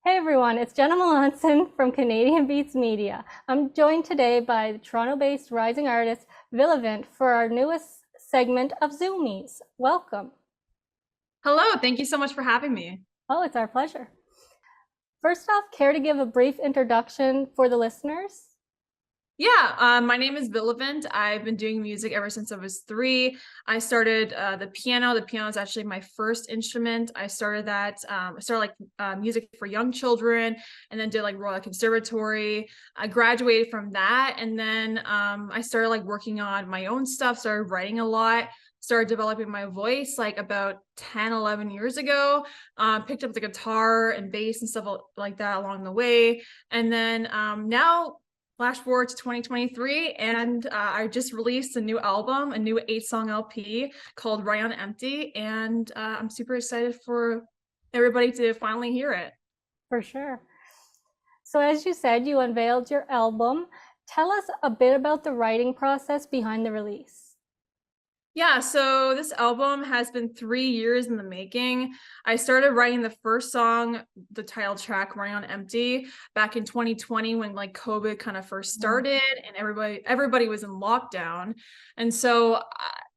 Hey everyone, it's Jenna Melanson from Canadian Beats Media. I'm joined today by the Toronto-based rising artist Vilivant for our newest segment of Zoomies. Welcome. Hello, thank you so much for having me. Oh, it's our pleasure. First off, care to give a brief introduction for the listeners? Yeah, my name is Vilivant. I've been doing music ever since I was 3. I started the piano. The piano is actually my first instrument. I started that. I started music for young children, and then did like Royal Conservatory. I graduated from that, and then I started like working on my own stuff. Started writing a lot. Started developing my voice like about 10, 11 years ago. Picked up the guitar and bass and stuff like that along the way, and then now flash forward to 2023, and I just released a new album, a new 8-song LP called Right on Empty, and I'm super excited for everybody to finally hear it. For sure. So as you said, you unveiled your album. Tell us a bit about the writing process behind the release. Yeah, so this album has been 3 years in the making. I started writing the first song, the title track, Running on Empty, back in 2020 when like COVID kind of first started and everybody was in lockdown. And so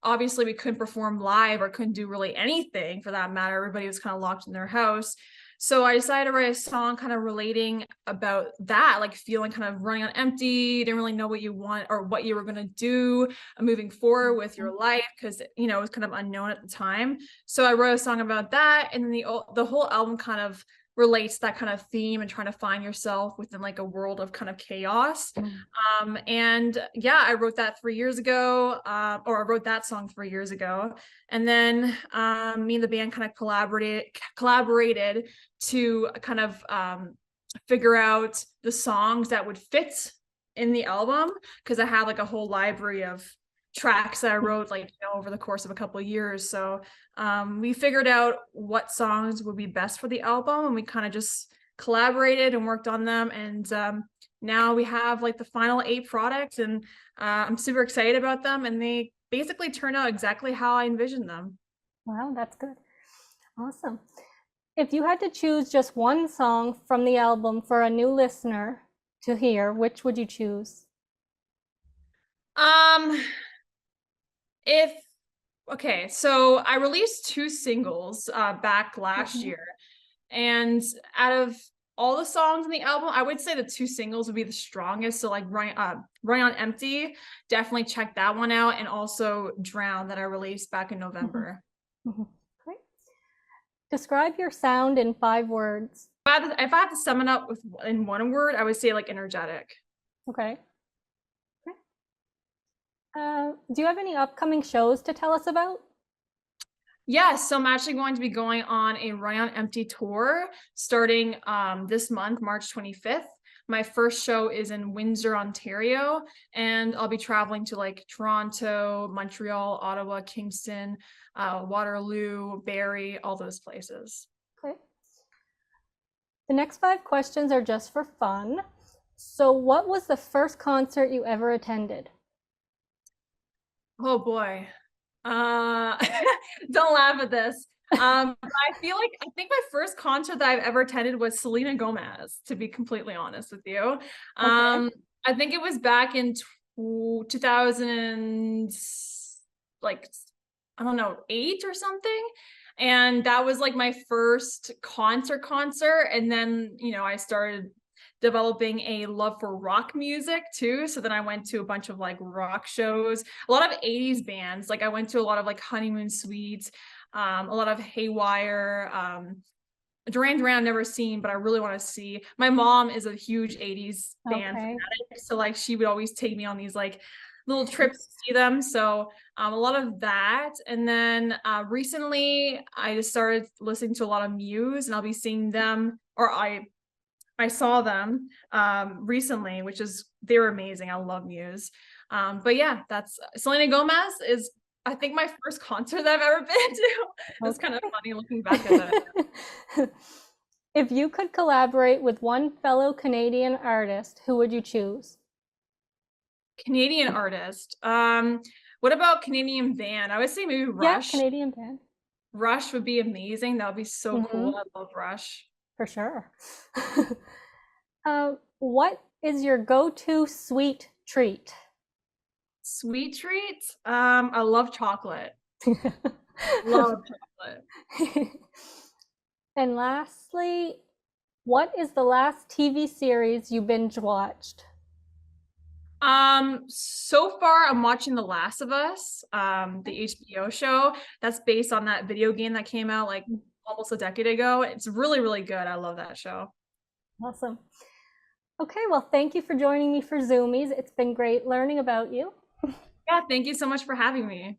obviously we couldn't perform live or couldn't do really anything for that matter. Everybody was kind of locked in their house. So I decided to write a song kind of relating about that, like feeling kind of running on empty, didn't really know what you want or what you were going to do moving forward with your life because it was kind of unknown at the time. So I wrote a song about that, and then the whole album kind of relates that kind of theme and trying to find yourself within like a world of kind of chaos. And yeah, I wrote that 3 years ago, or I wrote that song 3 years ago, and then me and the band kind of collaborated to kind of figure out the songs that would fit in the album, because I had like a whole library of tracks that I wrote over the course of a couple of years. So we figured out what songs would be best for the album, and we kind of just collaborated and worked on them, and now we have like the final 8 products, and I'm super excited about them, and they basically turn out exactly how I envisioned them. Wow, that's good. Awesome. If you had to choose just one song from the album for a new listener to hear, which would you choose? Um, if Okay, so I released 2 singles back last Mhm. year, and out of all the songs in the album, I would say the 2 singles would be the strongest. So like Running on Empty, definitely check that one out, and also Drown that I released back in Mhm. November. Mhm. Great. Describe your sound in 5 words. If I had to sum it up in one word, I would say like energetic. Okay. Okay. Do you have any upcoming shows to tell us about? Yes, so I'm actually going to be going on a Run on Empty tour starting this month, March 25th. My first show is in Windsor, Ontario, and I'll be traveling to like Toronto, Montreal, Ottawa, Kingston, Waterloo, Barrie, all those places. Okay. The next 5 questions are just for fun. So, what was the first concert you ever attended? Oh boy. Uh don't laugh at this. I think my first concert that I've ever attended was Selena Gomez, to be completely honest with you. Okay. I think it was back in 2000 like I don't know, 8 or something. And that was like my first concert, and then, I started developing a love for rock music too. So then I went to a bunch of like rock shows, a lot of 80s bands. Like I went to a lot of like Honeymoon Suite, a lot of Haywire, Duran Duran I've never seen, but I really want to see. My mom is a huge 80s band Okay. fanatic, so like she would always take me on these like little trips to see them. So a lot of that. And then recently I just started listening to a lot of Muse, and I'll be seeing them, or I saw them recently, which is they're amazing. I love Muse. But yeah, that's Selena Gomez is I think my first concert that I've ever been to. It's kind of funny looking back at that. Okay. If you could collaborate with one fellow Canadian artist, who would you choose? Canadian artist. What about Canadian band? I would say maybe Yeah, Rush. Canadian band. Rush would be amazing. That would be so Hmm. cool. I love Rush. for sure. What is your go-to sweet treat? Sweet treats. I love chocolate. Love chocolate. And lastly, what is the last TV series you binge watched? So far I'm watching The Last of Us, the HBO show that's based on that video game that came out like almost a decade ago. It's really, really good. I love that show. Awesome. Okay, well, thank you for joining me for Zoomies. It's been great learning about you. Yeah, thank you so much for having me.